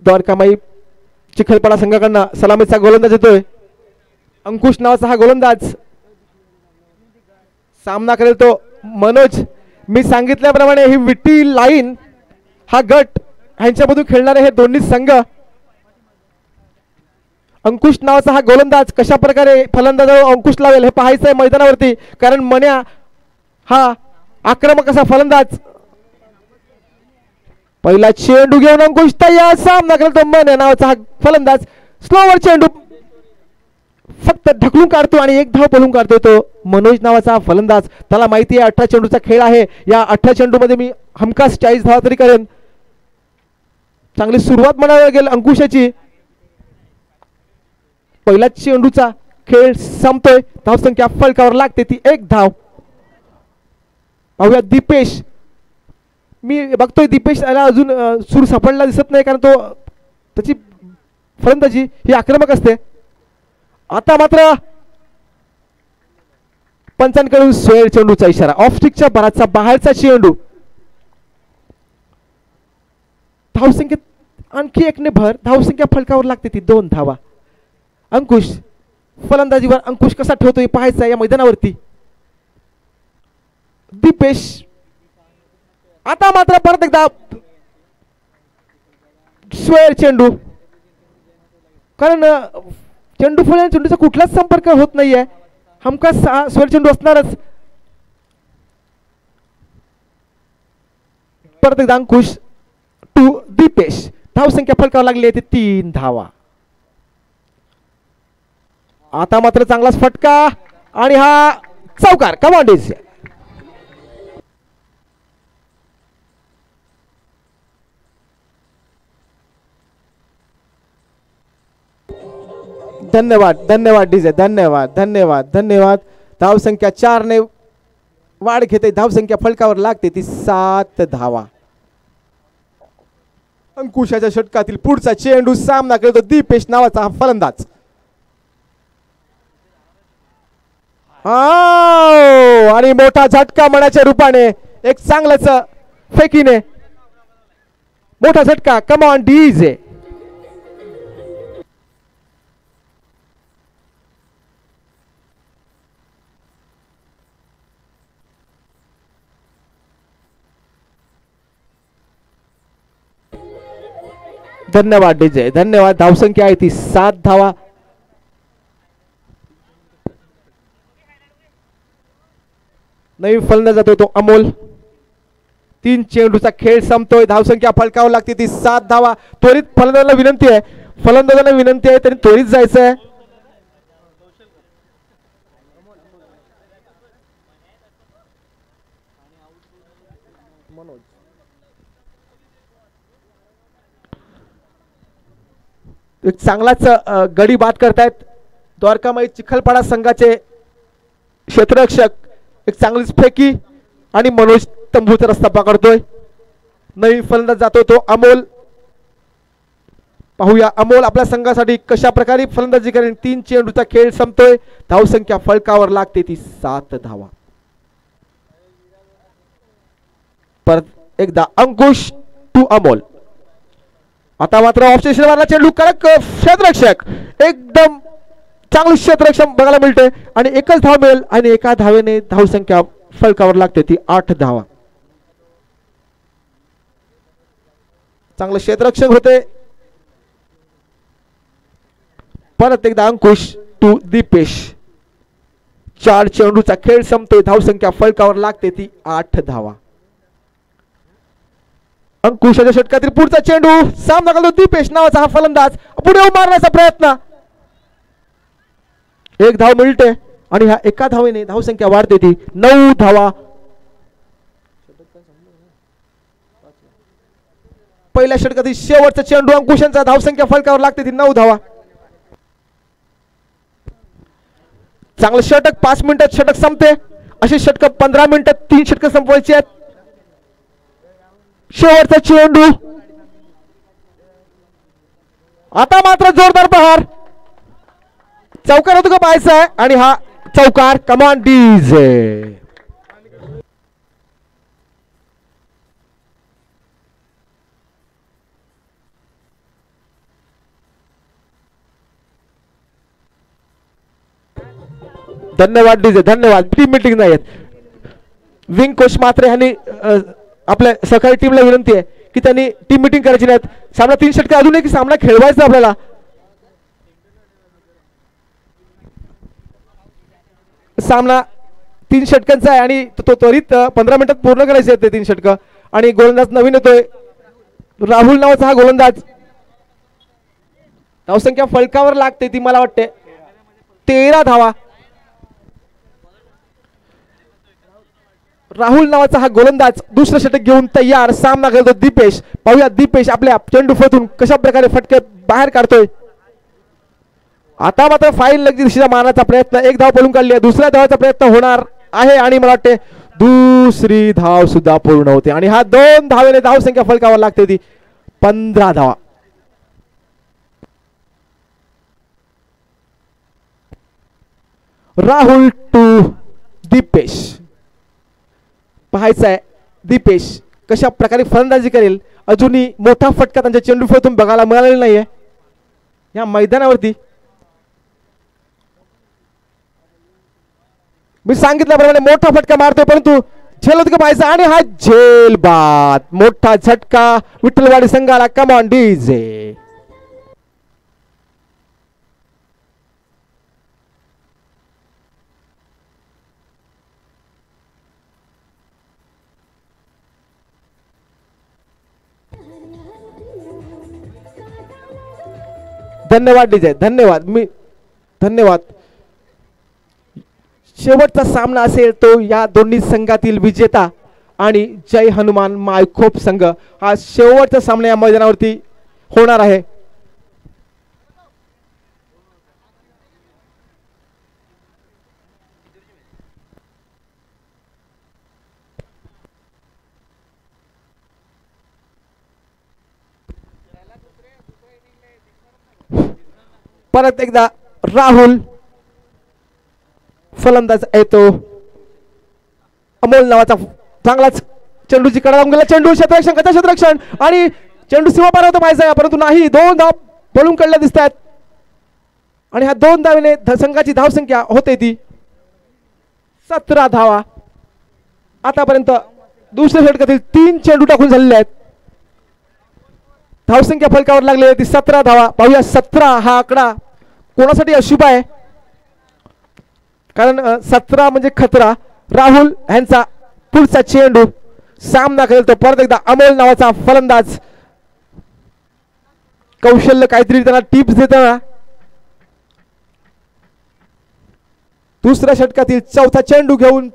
द्वारकामाई चिखलपाडा संघाकडनं सलामीचा गोलंदाज येतोय. अंकुश नावाचा हा गोलंदाज. सामना करेल तो मनोज. मी सांगितल्याप्रमाणे ही विट्टी लाईन हा गट ह्यांच्यामधून खेळणारे हे दोन्ही संघ. अंकुश नावाचा हा गोलंदाज कशा प्रकारे फलंदाज अंकुश लावेल हे पाहायचं आहे मैदानावरती, कारण मन्या हा आक्रमक असा फलंदाज. पहिला चेंडू घेऊन अंकुश तयार. सामना करतो मन्या नावाचा हा फलंदाज. स्लोवर चेंडू फक्त ढकलून काढतो आणि एक धाव पळून काढतो तो मनोज नावाचा फलंदाज. त्याला माहिती आहे 18 चेंडूचा खेळ आहे. या 18 चेंडू मध्ये मी हमखास 40 धावा तरी करेन. चांगली सुरुवात म्हणावी लागेल अंकुशाची. पहिला चेंडूचा खेळ संपतोय. धावसंख्या फलकावर लागते ती 1 धाव. पाहूया दीपेश. मी बघतोय दीपेश याला अजून सूर सापडला दिसत नाही, कारण तो त्याची फलंदाजी ही आक्रमक असते. आता मात्र पंचांकडून सोहेल चेंडूचा इशारा. ऑफ स्टिकच्या बराचसा बाहेरचा चेंडू. धावसंख्येत आणखी एकने भर. धावसंख्या फलकावर लागते ती 2 धावा. अंकुश फलंदाजीवर अंकुश कसा ठेवतो हे पाहायचं या मैदानावरती. दीपेश आता मात्र परत एकदा स्वेर चेंडू, कारण चेंडू फुल आणि चेंडूचा कुठलाच संपर्क होत नाहीये. हमखास स्वेर चेंडू असणारच. परत एकदा अंकुश टू दीपेश. धावसंख्या फलकावर लागली आहे 3 धावा. आता मात्र चांगलाच फटका आणि हा चौकार. कमांडेज. धन्यवाद धन्यवाद डीजे. धन्यवाद धन्यवाद धन्यवाद. धावसंख्या 4 ने वाढ घेते. धावसंख्या फलकावर लागते ती 7 धावा. अंकुशाच्या षटकातील पुढचा चेंडू. सामना करतो दीपेश नावाचा हा फलंदाज. आणि मोठा झटका मनाच्या रूपाने एक चांगलंच फेकीने मोठा झटका. Come on DJ. धन्यवाद डीजे. धन्यवाद. धावसंख्या आहे ती 7 धावा. नवीन फलंदाज जातोय तो अमोल. 3 चेंडूचा खेळ संपतोय. धावसंख्या फलकावर लागते ती 7 धावा. त्वरित फलंदाजाला विनंती आहे. फलंदाजाला विनंती आहे त्यांनी त्वरित जायचं आहे. एक चांगलाच गडी बाद करतायत द्वारकामाई चिखलपाडा संघाचे क्षेत्ररक्षक. एक चांगलीच फेकी आणि मनोज तंबूचा रस्ता पकडतोय. नवीन फलंदाज जातोय तो अमोल. पाहूया अमोल आपल्या संघासाठी कशा प्रकारे फलंदाजी करेल. 3 चेंडूचा खेळ संपतोय. धावसंख्या फलकावर लागते ती 7 धावा. परत एकदा अंकुश टू अमोल. आता मात्र ऑफ स्टेशनवरला चेंडू. कडक क्षेत्ररक्षक. एकदम चांगलं क्षेत्ररक्षक बघायला मिळते आणि एकच धाव मिळेल आणि एका धावेने धावसंख्या फलकावर लागते ती 8 धावा. चांगलं क्षेत्ररक्षक होते. परत एकदा अंकुश टू दीपेश. 4 चेंडूचा खेळ संपतोय. धावसंख्या फलकावर लागते ती 8 धावा. अंकुशाच्या षटकातील पुढचा चेंडू. सामना करतो दीपेश नावाचा हा फलंदाज. पुढे मारण्याचा प्रयत्न. 1 धाव मिळते आणि ह्या एका धावेने धावसंख्या वाढते ती 9 धावा. पहिल्या षटकातील शेवटचा चेंडू अंकुशांचा. धावसंख्या फलकावर लागते ती 9 धावा. चांगलं षटक. 5 मिनिटात षटक संपते. अशी षटक 15 मिनिटात 3 षटक संपवायची आहेत. शेवटचा चेंडू. आता मात्र जोरदार प्रहार. चौकार होतो का पाहायचा आहे आणि हा चौकार. कमान डीजे. धन्यवाद डीजे, धन्यवाद. टीम मीटिंग नाही आहेत. विंग कोच मात्रे यांनी आपल्या सहकारी टीमला विनंती आहे की त्यांनी टीम मीटिंग करायची नाहीत. सामना 3 षटके अजून एक सामना खेळवायचा आपल्याला. सामना 3 षटकांचा आहे आणि तो त्वरित 15 मिनिटात पूर्ण करायचे आहेत ते 3 षटक. आणि गोलंदाज नवीन येतोय राहुल नावाचा हा गोलंदाज. धावसंख्या फलकावर लागते ती मला वाटते 13 धावा. राहुल नावाचा हा गोलंदाज दुसरं षटक घेऊन तयार. सामना करतो दीपेश. पाहूया दीपेश आपल्या चेंडू फतून कशा प्रकारे फटके बाहेर काढतोय. आता मात्र फाईल लगती दिशेला मारण्याचा प्रयत्न. एक धाव पळून काढली आहे. दुसऱ्या धावाचा प्रयत्न होणार आहे आणि मला वाटते दुसरी धाव सुद्धा पूर्ण होते आणि हा 2 धावेने धावसंख्या फलकावर लागते ती 15 धावा. राहुल टू दीपेश. पाहायचं आहे दीपेश कशा प्रकारे फलंदाजी करेल. अजूनही मोठा फटका त्यांच्या चेंडू फळीतून बघायला मिळालेला नाहीये या मैदानावरती. मी सांगितल्याप्रमाणे मोठा फटका मारतोय परंतु झेल होतं का पाहायचं आणि हा झेल बाद. मोठा झटका विठ्ठलवाडी संघाला. कम ऑन डीजे. धन्यवाद डीजे, धन्यवाद. धन्यवाद. शेवटचा सामना असेल तो या दोन्ही संघातील विजेता आणि जय हनुमान मायखोप संघ हा शेवटचा सामना या मैदानावरती होणार आहे. परत एकदा राहुल फलंदाज येतो. अमोल नावाचा चांगलाच चेंडूची कडा लावून गेला. चेंडू क्षेत्ररक्षण कथा क्षेत्ररक्षण आणि चेंडू सीमा पार होता पाहिजे परंतु नाही. 2 धाव पळून काढल्या दिसत आहेत आणि ह्या 2 धावेने संघाची धावसंख्या होते ती 17 धावा. आतापर्यंत दुसऱ्या षटकातील 3 चेंडू टाकून झालेले आहेत. धावसंख्या फलकावर लागलेली ती 17 धावा. पाहूया 17 हा आकडा कोणासाठी अशुभ आहे कारण 17 म्हणजे खतरा. राहुल यांचा पुढचा चेंडू सामना करेल तो परत एकदा अमोल नावाचा फलंदाज. कौशल्य काहीतरी त्यांना टिप्स देताना. दुसऱ्या षटकातील चौथा चेंडू घेऊन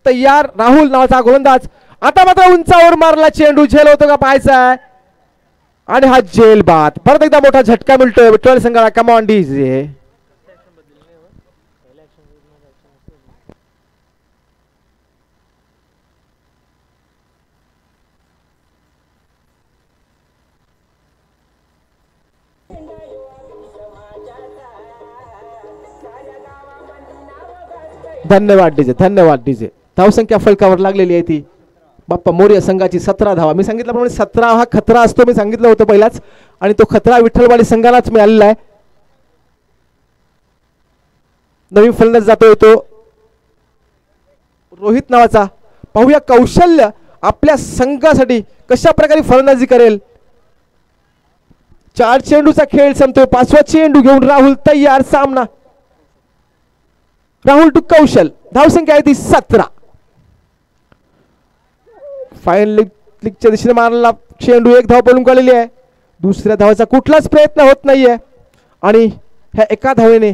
तयार राहुल नावाचा गोलंदाज. आता मात्र उंचावर मारला चेंडू. झेल होतो का पाहायचा आहे आणि हा झेल बाद. परत एकदा मोठा झटका मिळतोय विठ्ठल संघाला. कम ऑन डीजे. धन्यवाद डीजे, धन्यवाद डीजे. धावसंख्या फलकावर लागलेली आहे ती बाप्पा मोरया संघाची 17 धावा. मी सांगितल्याप्रमाणे 17 हा खतरा असतो मी सांगितलं होतं पहिलाच आणि तो खतरा विठ्ठलवाडी संघालाच मिळालेला आहे. नवीन फलंदाज जातोय तो रोहित नावाचा. पाहूया कौशल्य आपल्या संघासाठी कशा प्रकारे फलंदाजी करेल. 4 चेंडूचा खेळ संपतोय. 5वा चेंडू घेऊन राहुल तयार. सामना राहुल टू कौशल. धावसंख्या आहे ती 17. फायनल लीगच्या दिशेने मारलेला चेंडू 1 धाव पळून काढलेली आहे. दुसऱ्या धावाचा कुठलाच प्रयत्न होत नाहीये आणि ह्या एका धावेने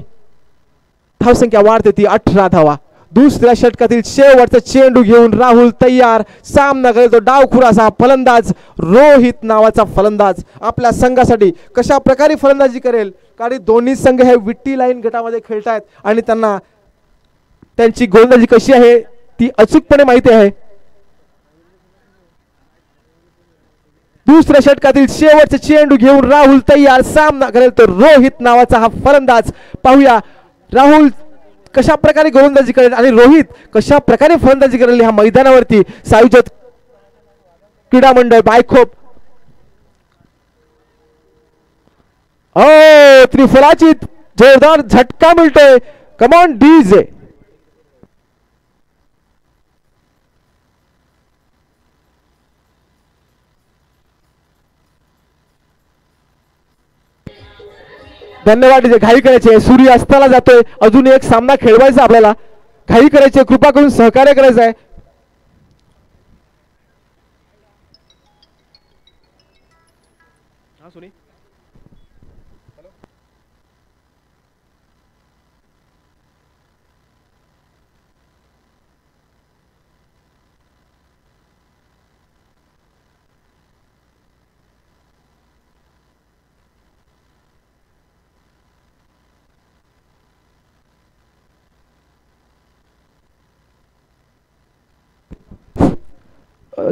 धावसंख्या वाढते ती 18 धावा. दुसऱ्या षटकातील शेवटचा चेंडू घेऊन राहुल तयार. सामना करेल तो डावखुरासा फलंदाज रोहित नावाचा फलंदाज. आपल्या संघासाठी कशा प्रकारे फलंदाजी करेल कारण दोन्ही संघ हे विट्टी लाईन गटामध्ये खेळतायत आणि त्यांना त्यांची गोलंदाजी कशी आहे ती अचूकपणे माहिती आहे. दुसऱ्या षटकातील शेवटचा चेंडू घेऊन राहुल तयार. सामना करेल तो रोहित नावाचा हा फलंदाज. पाहूया राहुल कशा प्रकारे गोलंदाजी करेल आणि रोहित कशा प्रकारे फलंदाजी करेल ह्या मैदानावरती. सायुज्योत क्रीडा मंडळ बायखोप. त्रिफलाची जोरदार झटका मिळतोय कम ऑन डीजे. धन्यवाद डीजे. घाई करायचे, सूर्य अस्ताला जातोय, अजून एक सामना खेळवायचा आपल्याला. घाई करायचे, कृपा करून सहकार्य करायचं आहे. हा सुनी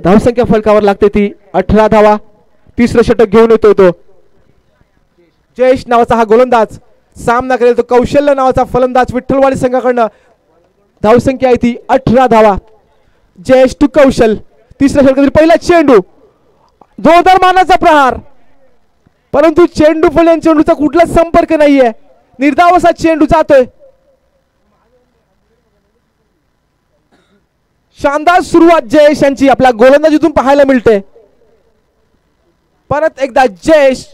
धावसंख्या फलकावर लागते ती 18 धावा. तिसरं षटक घेऊन येतोय तो जयेश नावाचा हा गोलंदाज. सामना करेल तो कौशल्य नावाचा फलंदाज विठ्ठलवाडी संघाकडनं. धावसंख्या आहे ती 18 धावा. जयेश टू कौशल. तिसऱ्या षटकातील पहिला चेंडू, जोरदार मानाचा प्रहार, परंतु चेंडू फलंदाज चेंडूचा कुठलाच संपर्क नाहीये. निर्धाव असा चेंडू जातोय. शानदार सुरुवात जयेश यांची आपल्या गोलंदाजीतून पाहायला मिळते. परत एकदा जयेश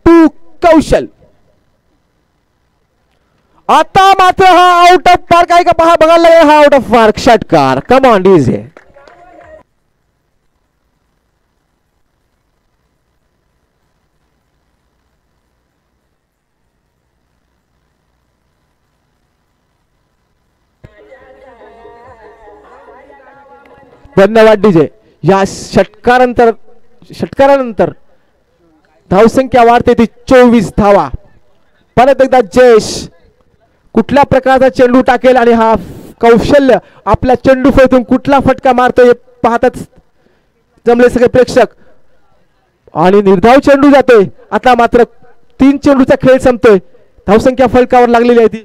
टू कौशल. आता मात्र हा आउट ऑफ पार्क आहे का पहा, बघायला लागेल. हा आउट ऑफ पार्क षटकार. कम ऑन डीजे. धन्यवाद डीजे. या षटकारानंतर धावसंख्या वाढते ती 24 धावा. परत एकदा जयेश कुठल्या प्रकारचा चेंडू टाकेल आणि हा कौशल्य आपल्या चेंडू फळीतून कुठला फटका मारतोय हे पाहतच जमले सगळे प्रेक्षक. आणि निर्धाव चेंडू जातोय. आता मात्र 3 चेंडूचा खेळ संपतोय. धावसंख्या फलकावर लागलेली आहे ती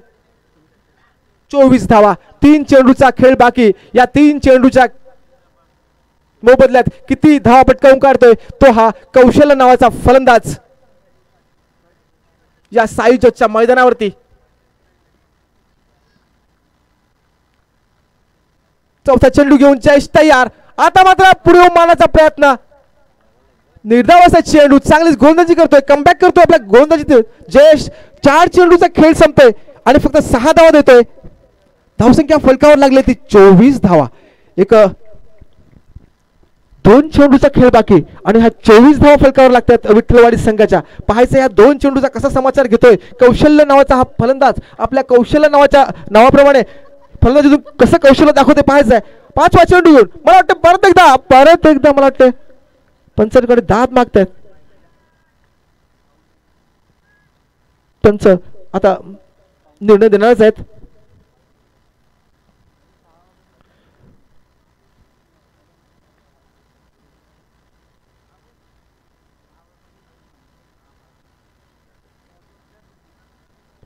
24 धावा. 3 चेंडूचा खेळ बाकी. या 3 चेंडूच्या मोबदल्यात किती धावा पटकावून काढतोय तो हा कौशल्य नावाचा फलंदाज या साई जोतच्या मैदानावरती. चौथा चेंडू घेऊन जयेश तयार. आता मात्र पुढे मारण्याचा प्रयत्न. निर्धाव असा चेंडू, चांगलीच गोलंदाजी करतोय, कमबॅक करतोय आपल्या गोलंदाजीत जयेश. 4 चेंडूचा खेळ संपतोय आणि फक्त 6 धावा देतोय. धावसंख्या फलकावर लागली ती 24 धावा. 2 चेंडूचा खेळ बाकी आणि हा 24 धावा फलकावर लागतात विठ्ठलवाडी संघाच्या. पाहायचं या 2 चेंडूचा कसा समाचार घेतोय कौशल्य नावाचा हा फलंदाज. आपल्या कौशल्य नावाच्या नावाप्रमाणे फलंदाजीतून कसं कौशल्य दाखवते पाहायचंय. 5वा चेंडू घेऊन मला वाटतं परत एकदा मला वाटतं पंचांकडे दाद मागतायत. त्यांचं आता निर्णय देणारच आहेत.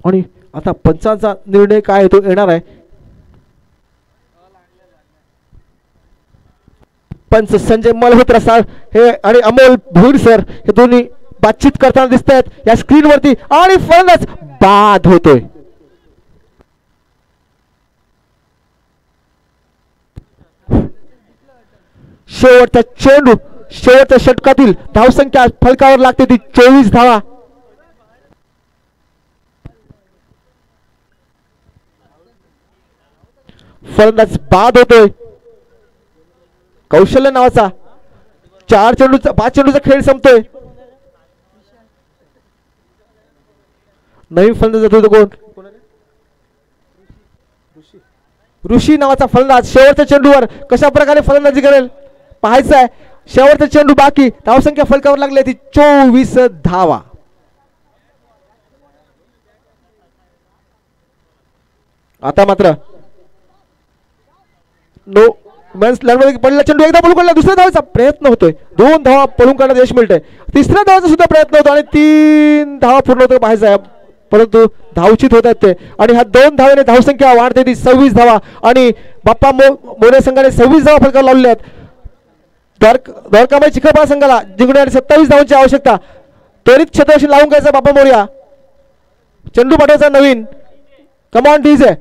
आणि आता पंचांचा निर्णय काय तो येणार आहे. पंच संजय मल्होत्रा सर हे आणि अमोल भोईर सर हे दोन्ही बातचीत करताना दिसत आहेत या स्क्रीनवरती. आणि फलंदाज बाद होतोय. शेवटचा चेंडू, शेवटच्या षटकातील धावसंख्या फलकावर लागते ती 24 धावा. फलंदाज बाद होतोय. कौशल्य नावाचा 5 चेंडूचा खेळ संपतोय. नवीन फलंदाज जातो कोण, ऋषी नावाचा फलंदाज. शेवटच्या चेंडूवर कशा प्रकारे फलंदाजी करेल पाहायचं आहे. शेवटचा चेंडू बाकी. धावसंख्या फलकावर लागली ती 24 धावा. आता मात्र पडलेला चेंडू एकदा पळून काढला. दुसऱ्या धावाचा प्रयत्न होतोय. 2 धावा पळून काढण्यात यश मिळतंय. तिसऱ्या धावाचा सुद्धा प्रयत्न होतो आणि 3 धावा पूर्ण होतो पाहायचं आहे. परंतु धावचित होत आहेत ते. आणि ह्या 2 धावेने धावसंख्या वाढते ती 26 धावा. आणि बाप्पा मोरे संघाने 26 धावा फलकावर लावलेल्या आहेत. द्वारकामाई चिखलपाडा संघाला जिंकण्यासाठी 27 धावांची आवश्यकता. त्वरित क्षेत्ररक्षण लावून घ्यायचं बाप्पा मोर्या. चेंडू पाठवायचा नवीन. Come on DJ.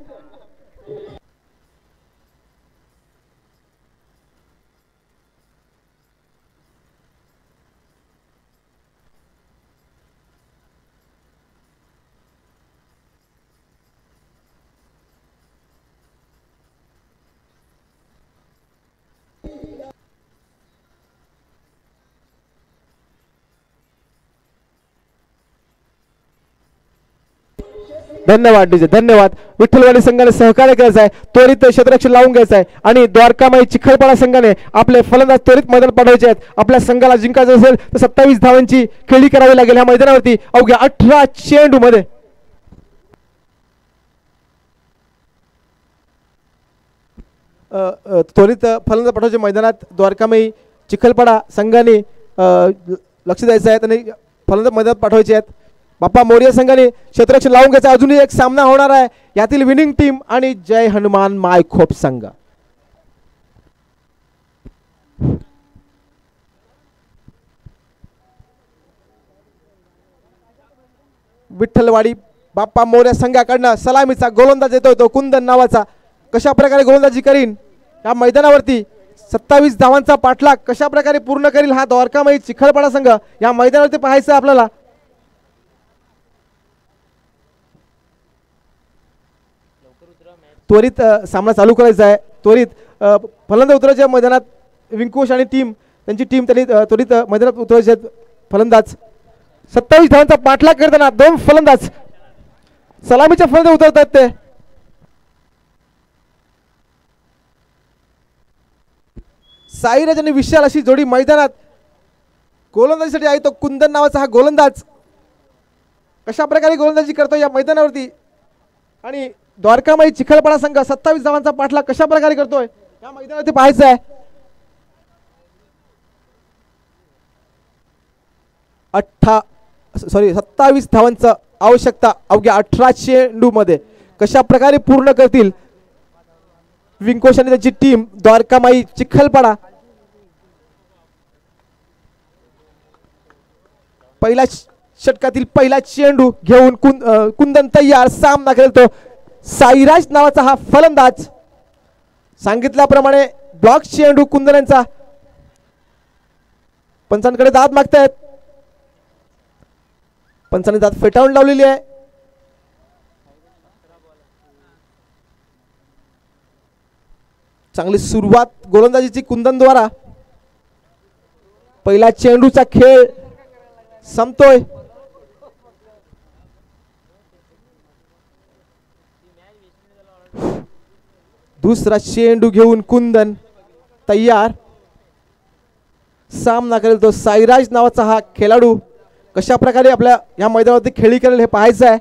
धन्यवाद डीजे, धन्यवाद. विठ्ठलवाडी संघाने सहकार्य करायचं आहे, त्वरित क्षेत्ररक्षण लावून घ्यायचं आहे आणि द्वारकामाई चिखलपाडा संघाने आपले फलंदाज त्वरित मैदान पाठवायचे आहेत. आपल्या संघाला जिंकायचं असेल तर 27 धावांची खेळी करावी लागेल ह्या मैदानावरती अवघ्या 18 चेंडू मध्ये. त्वरित फलंदाज पाठवायचे मैदानात द्वारकामाई चिखलपाडा संघाने लक्ष द्यायचं आहे आणि फलंदाज मैदानात पाठवायचे आहेत. बाप्पा मोरिया संघाने क्षेत्ररक्षण लावून घ्यायचा. अजूनही एक सामना होणार आहे, यातील विनिंग टीम आणि जय हनुमान मायखोप संघ. विठ्ठलवाडी बाप्पा मोर्या संघाकडनं सलामीचा गोलंदाज येतोय तो कुंदन नावाचा. कशा प्रकारे गोलंदाजी करीन या मैदानावरती 27 धावांचा पाठलाग कशा प्रकारे पूर्ण करील हा द्वारकामाई चिखलपाडा संघ या मैदानावरती पाहायचं आपल्याला. त्वरित सामना चालू करायचा आहे. त्वरित फलंदाज उतरायच्या मैदानात विंकुश आणि त्यांची टीम त्यांनी त्वरित मैदानात उतरायचे आहेत. फलंदाज 27 धावांचा पाठलाग करताना दोन फलंदाज सलामीच्या फलंदाज उतरत आहेत. ते साईराज आणि विशाल अशी जोडी मैदानात गोलंदाजीसाठी आहे. तो कुंदन नावाचा हा गोलंदाज कशा प्रकारे गोलंदाजी करतो या मैदानावरती आणि द्वारकामाई चिखलपाडा संघ 27 धावांचा पाठलाग कशा प्रकारे करतोय या मैदानावरती पाहायचं आहे. 27 धावांचं आवश्यकता अवघ्या 18 चेंडू मध्ये कशा प्रकारे पूर्ण करतील विंकोश आणि त्याची टीम द्वारकामाई चिखलपाडा. पहिल्या षटकातील पहिला चेंडू घेऊन कुंदन तयार. सामना खेळेल तो साईराज नावाचा हा फलंदाज. सांगितल्याप्रमाणे ब्लॉक चेंडू कुंदन यांचा. पंचांकडे दाद मागतायत. पंचांनी दाद फेटाळून लावलेली आहे. चांगली सुरुवात गोलंदाजीची कुंदन द्वारा. पहिला चेंडूचा खेळ संपतोय. दुसरा चेंडू घेऊन कुंदन तयार. सामना करेल तो साईराज नावाचा हा खेळाडू. कशा प्रकारे आपल्या या मैदानावरती खेळी करेल हे पाहायचं आहे.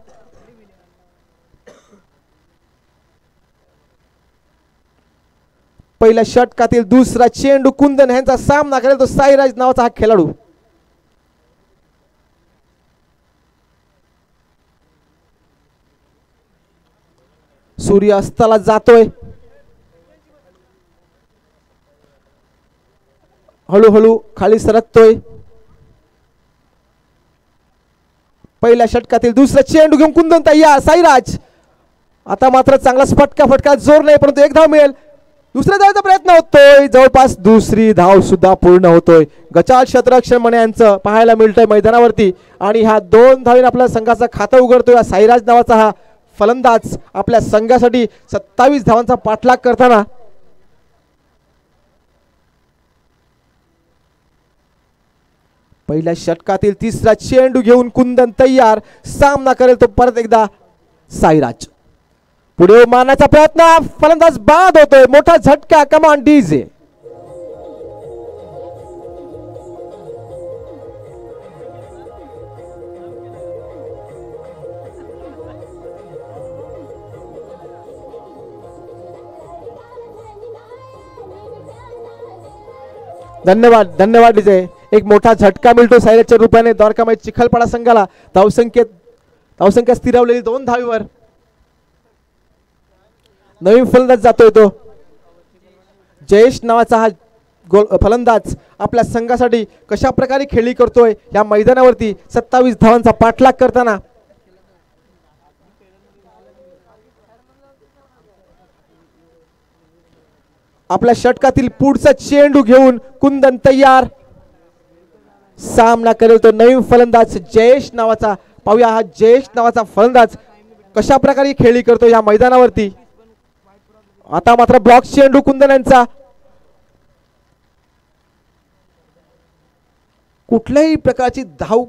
पहिल्या षटकातील दुसरा चेंडू कुंदन यांचा सामना करेल तो साईराज नावाचा हा खेळाडू. सूर्य अस्ताला जातोय. हळूहळू खाली सरकतोय. पहिल्या षटकातील दुसरा चेंडू घेऊन कुंदन तयार. साईराज आता मात्र चांगला फटका जोर नाही परंतु एक धाव मिळेल. दुसऱ्या धावेचा प्रयत्न होतोय. जवळपास दुसरी धाव सुद्धा पूर्ण होतोय. गचाळ क्षेत्ररक्षण म्हणे यांचं पाहायला मिळतंय मैदानावरती आणि ह्या 2 धावेने आपल्या संघाचं खातं उघडतोय. साईराज नावाचा हा फलंदाज आपल्या संघासाठी 27 धावांचा पाठलाग करताना पहिल्या षटकातील तिसरा चेंडू घेऊन कुंदन तयार. सामना करेल तो परत एकदा साईराज. पुढे मारण्याचा प्रयत्न. फलंदाज बाद होतोय. मोठा झटका. कमान डीजे. धन्यवाद, धन्यवाद डीजे. एक मोठा झटका मिळतो साईराजच्या रूपाने द्वारकामाई चिखलपाडा संघाला. धावसंख्या स्थिरावलेली 2 धावीवर. नवीन फलंदाज जातोय तो जयेश नावाचा हा फलंदाज आपल्या संघासाठी कशा प्रकारे खेळी करतोय या मैदानावरती 27 धावांचा पाठलाग करताना. आपल्या षटकातील पुढचा चेंडू घेऊन कुंदन तयार. सामना करेल तो नवीन फलंदाज जयेश नावाचा. पाहूया हा जयेश नावाचा फलंदाज कशा प्रकारे खेळी करतो या मैदानावरती. आता मात्र ब्लॉक चेंडू कुंदन यांचा. कुठल्याही प्रकारची धाव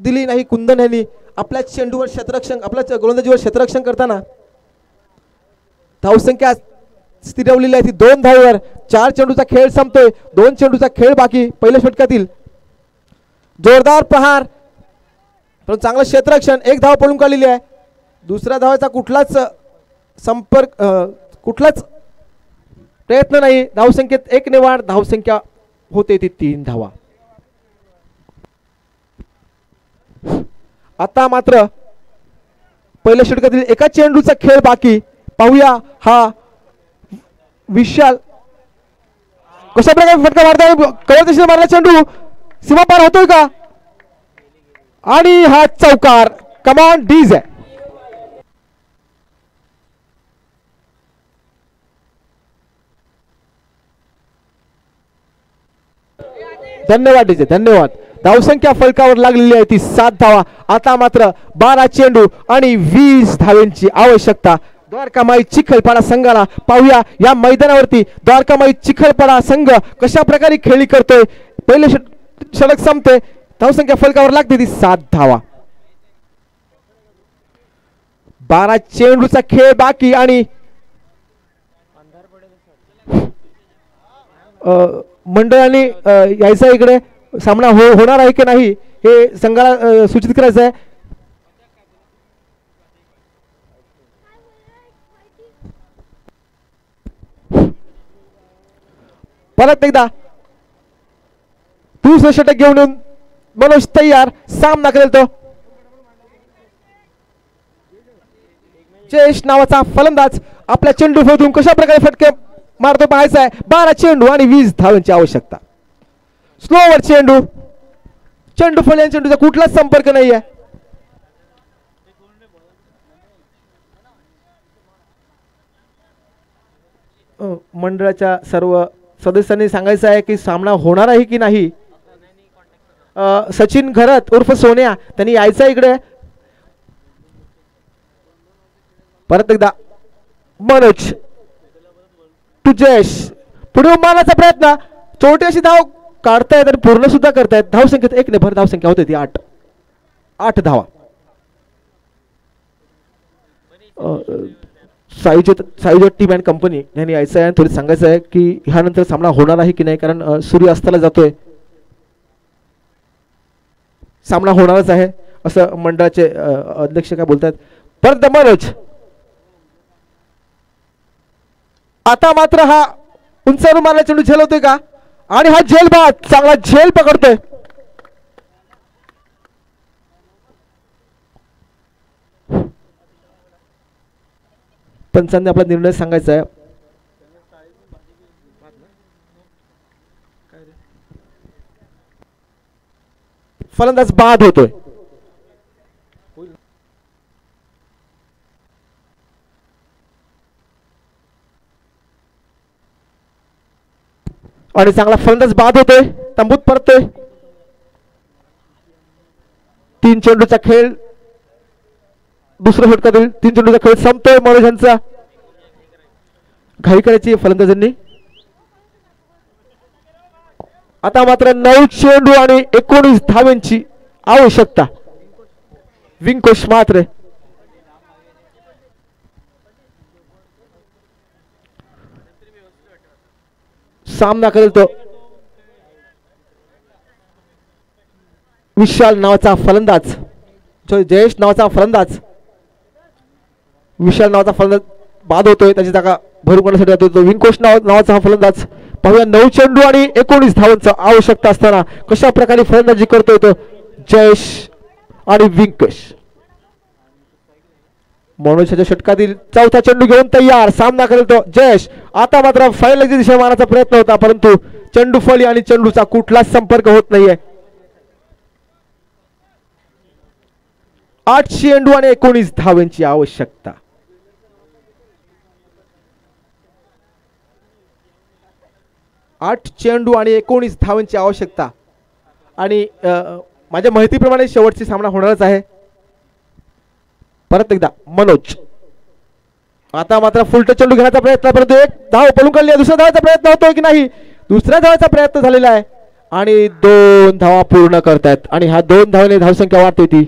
दिली नाही कुंदन यांनी आपल्या चेंडूवर क्षेत्ररक्षण आपल्या गोलंदाजीवर क्षेत्ररक्षण करताना धावसंख्या स्थिरवलेली आहे ती 2 धावेवर. 4 चेंडूचा खेळ संपतोय. 2 चेंडूचा खेळ बाकी. पहिल्या षटकातील जोरदार प्रहार पण चांगलं क्षेत्ररक्षण. 1 धाव पळून काढलेली आहे. दुसऱ्या धावाचा कुठलाच संपर्क कुठलाच प्रयत्न नाही. धावसंख्येत 1 ने वाढ. धावसंख्या होते ती 3 धावा. आता मात्र पहिल्या षटकातील एका चेंडूचा खेळ बाकी. पाहूया हा विशाल कशा प्रकारे फटका मारताय. कव्हर दिशेने मारला चेंडू सीमा पार होतोय का आणि हा चौकार. कमान डीज आहे. धन्यवाद डीजे धन्यवाद. धावसंख्या फलकावर लागलेली आहे ती 7 धावा. आता मात्र 12 चेंडू आणि 20 धावांची आवश्यकता द्वारकामाई चिखलपाडा संघाला. पाहूया या मैदानावरती द्वारकामाई चिखलपाडा संघ कशा प्रकारे खेळी करतोय. पहिले षटक संपते. धावसंख्या फलकावर लागते ती 7 धावा. 12 चेंडूचा खेळ बाकी आणि मंडळाने यायचा इकडे सामना होणार आहे की नाही हे संघाला सूचित करायचं आहे. परत एकदा दुसरं षटक घेऊन येऊन मनोज तयार. सामना करेल तो जयेश नावाचा फलंदाज. आपल्या चेंडू फोडून कशा प्रकारे फटके मारतो पाहायचा आहे. 12 चेंडू आणि 20 धावांची आवश्यकता. स्लोवर चेंडू. चेंडू फल या चेंडूचा कुठलाच संपर्क नाही आहे. मंडळाच्या सर्व सदस्यांनी सांगायचं आहे की सामना होणार आहे की नाही. सचिन घरत उर्फ सोन्या त्यांनी यायचं इकडे. परत एकदा मनोज टू जयेश. पुढे मारण्याचा प्रयत्न. छोटी अशी धाव काढतायत आणि पूर्ण सुद्धा करतायत. धावसंख्येत 1 ने भर धावसंख्या होते ती 8 धावा. सायुज टीम अँड कंपनी यांनी यायचं आहे. थोडी सांगायचं आहे की ह्यानंतर सामना होणार आहे की नाही कारण सूर्य अस्ताला जातोय. सामना होणारच आहे असं मंडळाचे अध्यक्ष काय बोलतात. परत मनोज. आता मात्र हा उंचावरून मारला चेंडू झेलवतोय का आणि हा झेल बाद चांगला झेल पकडतोय. पंचांनी आपला निर्णय सांगायचा आहे. फलंदाज बाद होतोय. आणि चांगला फलंदाज बाद होतोय. तंबूत परतोय. 3 चेंडूचा खेळ दुसऱ्या षटकातील 3 चेंडूचा खेळ संपतोय. मनोज यांचा घाई करायची फलंदाजांनी. आता मात्र 9 चेंडू आणि 19 धावांची आवश्यकता. विंकोश मात्र सामना करेल तो विशाल नावाचा फलंदाज. जयेश नावाचा फलंदाज. विशाल नावाचा फलंदाज बाद होतोय. त्याची जागा भरून काढण्यासाठी जातो विंकोश नावाचा हा फलंदाज. पाहूया 9 चेंडू आणि 19 धावांची आवश्यकता असताना कशा प्रकारे फलंदाजी करतोय तो जयेश आणि विंकोश. मनोजच्या षटकातील 4था चेंडू घेऊन तयार. सामना करेल तो जयेश. आता मात्र फलंदाजी दिशा मारण्याचा प्रयत्न होता परंतु चेंडू फली आणि चेंडूचा कुठलाच संपर्क होत नाहीये. 8 चेंडू आणि 19 धावांची आवश्यकता. आठ चेंडू आणि 19 धावांची आवश्यकता. आणि माझ्या माहितीप्रमाणे शेवटची सामना होणारच आहे. परत एकदा मनोज. आता मात्र फुलटच चेंडू घेण्याचा प्रयत्न परंतु 1 धाव पळून काढली. दुसऱ्या धावाचा प्रयत्न होतोय की नाही. दुसऱ्या धावाचा प्रयत्न झालेला आहे आणि 2 धावा पूर्ण करतायत आणि ह्या 2 धावाने धावसंख्या वाढते ती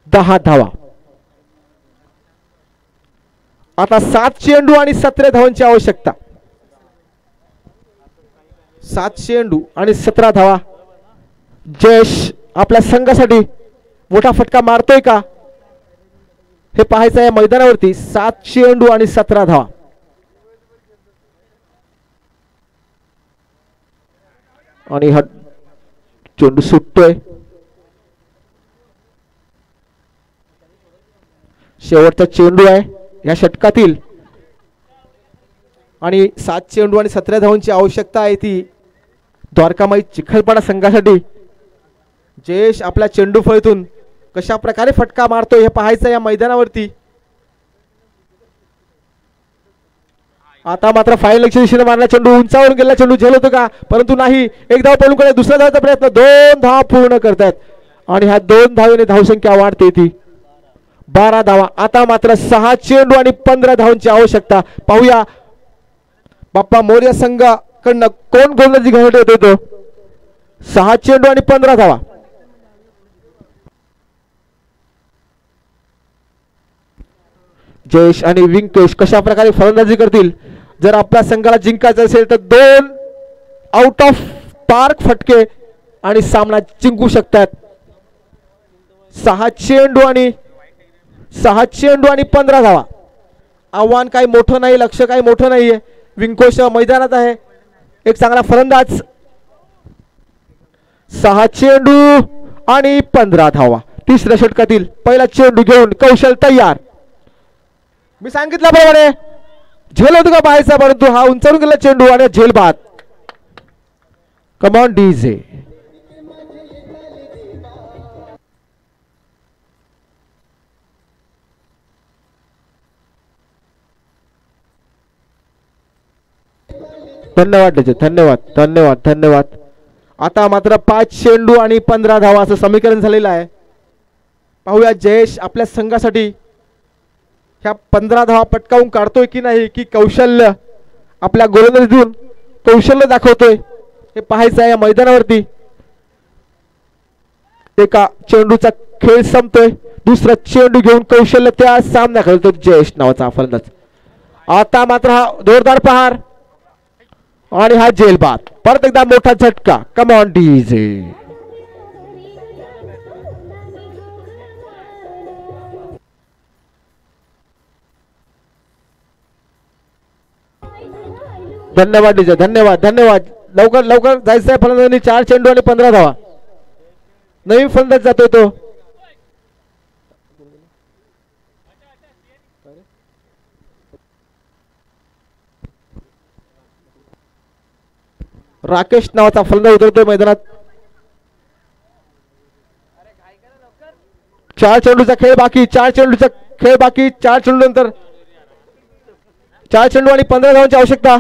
10 धावा. आता 7 चेंडू आणि 17 धावांची आवश्यकता. 7 चेंडू आणि 17 धावा. जयेश आपल्या संघासाठी मोठा फटका मारतोय का हे पाहायचं आहे मैदानावरती. 7 चेंडू आणि 17 धावा. आणि हा चेंडू सुटतोय. शेवटचा चेंडू आहे या षटकातील आणि 7 चेंडू आणि 17 धावांची आवश्यकता आहे ती द्वारकामाई चिखलपाडा संघासाठी. जयेश आपल्या चेंडू फळीतून कशा प्रकारे फटका मारतोय हे पाहायचं या मैदानावरती. आता मात्र फाईल लक्ष दिशेने मारला चेंडू. उंचावरून गेला चेंडू. झेल होतो का परंतु नाही. एक धाव पळून कडे दुसऱ्या धावाचा प्रयत्न. 2 धावा पूर्ण करतात आणि ह्या 2 धावेने धावसंख्या वाढते ती 12 धावा. आता मात्र 6 चेंडू आणि 15 धावांची आवश्यकता. पाहूया बाप्पा मोर्या संघाकडनं कोण गोलंदाजी घडवत येतो तो. 6 चेंडू आणि 15 धावा. जयेश आणि विंकेश कशा प्रकारे फलंदाजी करतील. जर आपल्या संघाला जिंकायचं असेल तर 2 आउट ऑफ पार्क फटके आणि सामना जिंकू शकतात. 6 चेंडू आणि 15 धावा. आव्हान काही मोठं नाही. लक्ष काही मोठं नाहीये. विंकोश मैदानात आहे. एक चांगला फलंदाज. 6 चेंडू आणि 15 धावा. तिसऱ्या षटकातील पहिला चेंडू घेऊन कौशल तयार. मी सांगितल्याप्रमाणे झेल होतो का पाहायचा परंतु हा उंचावून गेला चेंडू आणि झेल बाद. Come on DJ. धन्यवाद डीजे. धन्यवाद धन्यवाद धन्यवाद. आता मात्र 5 चेंडू आणि 15 धावा असं समीकरण झालेलं आहे. पाहूया जयेश आपल्या संघासाठी ह्या 15 धावा पटकावून काढतोय की नाही की कौशल्य आपल्या गोलंदाजीतून कौशल्य दाखवतोय हे पाहायचं आहे या मैदानावरती. एका चेंडूचा खेळ संपतोय. दुसरा चेंडू घेऊन कौशल्य त्या सामना खेळतो जयेश नावाचा फलंदाज. आता मात्र हा जोरदार प्रहार आणि हा झेल बाद. परत एकदा मोठा झटका. कम ऑन डीजे. धन्यवाद डीजे. धन्यवाद धन्यवाद. लवकर लवकर जायचं आहे फलंदाजांनी. 4 चेंडू आणि 15 धावा. नवीन फलंदाज जातोय तो. राकेश नावाचा फलंदाज उतरतोय मैदानात. 4 चेंडूचा खेळ बाकी. 4 चेंडूचा खेळ बाकी. 4 चेंडू नंतर 4 चेंडू आणि 15 धावांची आवश्यकता.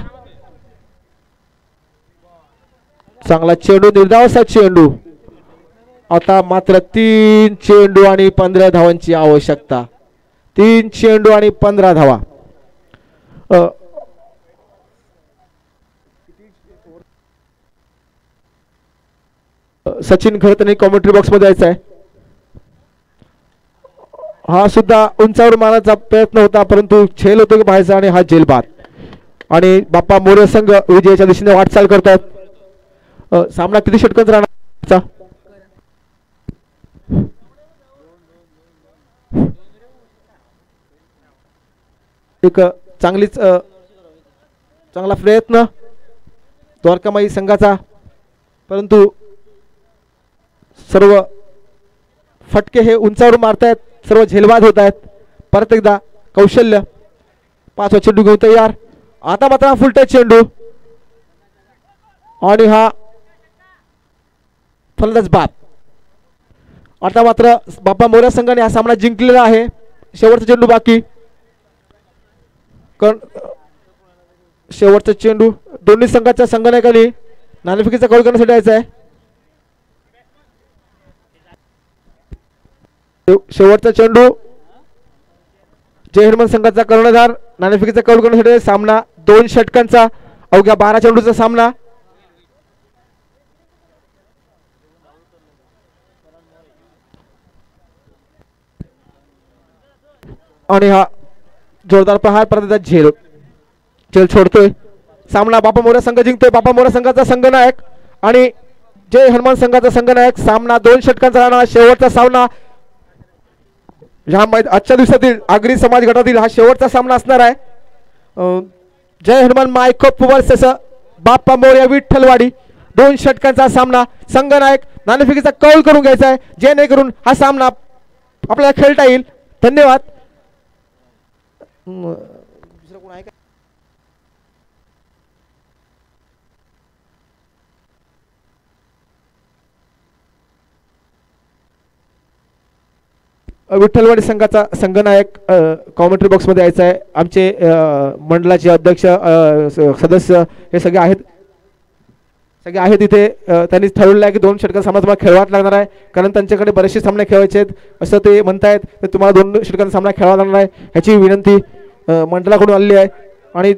चांगला चेंडू. निर्धावाचा चेंडू. आता मात्र 3 चेंडू आणि 15 धावांची आवश्यकता. 3 चेंडू आणि 15 धावा. सचिन खरतने कॉमेंट्री बॉक्स मध्ये यायचा आहे. हा सुद्धा उंचावर मारण्याचा प्रयत्न होता परंतु झेल होतो की पाहायचा आणि हा झेल बाद. आणि बाप्पा मोरे संघ विजयाच्या दिशेने वाटचाल करतात. सामना किती षटकांचा राहणार. एक चांगला प्रयत्न द्वारकामाई संघाचा परंतु सर्व फटके हे उंचावर मारतायत. सर्व झेलबाद होत आहेत. परत एकदा कौशल्य 5वा चेंडू घेऊन तयार. आता मात्र हा फुलटा चेंडू आणि हा फलंदाज बाद. आता मात्र बाप्पा मोऱ्या संघाने हा सामना जिंकलेला आहे. शेवटचा चेंडू बाकी. शेवटचा चेंडू दोन्ही संघाच्या संघनायकांनी नाणेफेकीचा कौल करण्यासाठी यायचा आहे. शेवटचा चेंडू जय हनुमान संघाचा कर्णधार नाणेफेकीचा कौल करण्यासाठी. सामना 2 षटकांचा अवघ्या 12 चेंडूचा सामना. आणि हा जोरदार प्रहार परत झेल छोडतोय. सामना बापा मोरा संघ जिंकतोय. बापा मोरा संघाचा संघनायक आणि जय हनुमान संघाचा संघनायक. सामना 2 षटकांचा राहणार. शेवटचा सामना ह्या आजच्या दिवसातील आगरी समाज गटातील हा शेवटचा सामना असणार आहे. जय हनुमान मायको पुवर्सेस बाप्पा मोर्या विठ्ठलवाडी. 2 षटकांचा सामना. संघनायक नाणेफेकीचा कौल करून घ्यायचा आहे जेणेकरून हा सामना आपल्याला खेळता येईल. धन्यवाद. दुसरं कोण आहे का? विठ्ठलवाडी संघाचा संघनायक कॉमेंट्री बॉक्समध्ये यायचा आहे. आमचे मंडळाचे अध्यक्ष सदस्य हे सगळे आहेत इथे. त्यांनी ठरवलं आहे की 2 षटकांचा सामना तुम्हाला खेळवावा लागणार आहे कारण त्यांच्याकडे बरेचसे सामने खेळायचे आहेत असं ते म्हणतायत. तर तुम्हाला 2 षटकांचा सामना खेळावा लागणार आहे ह्याची विनंती मंडळाकडून आलेली आहे. आणि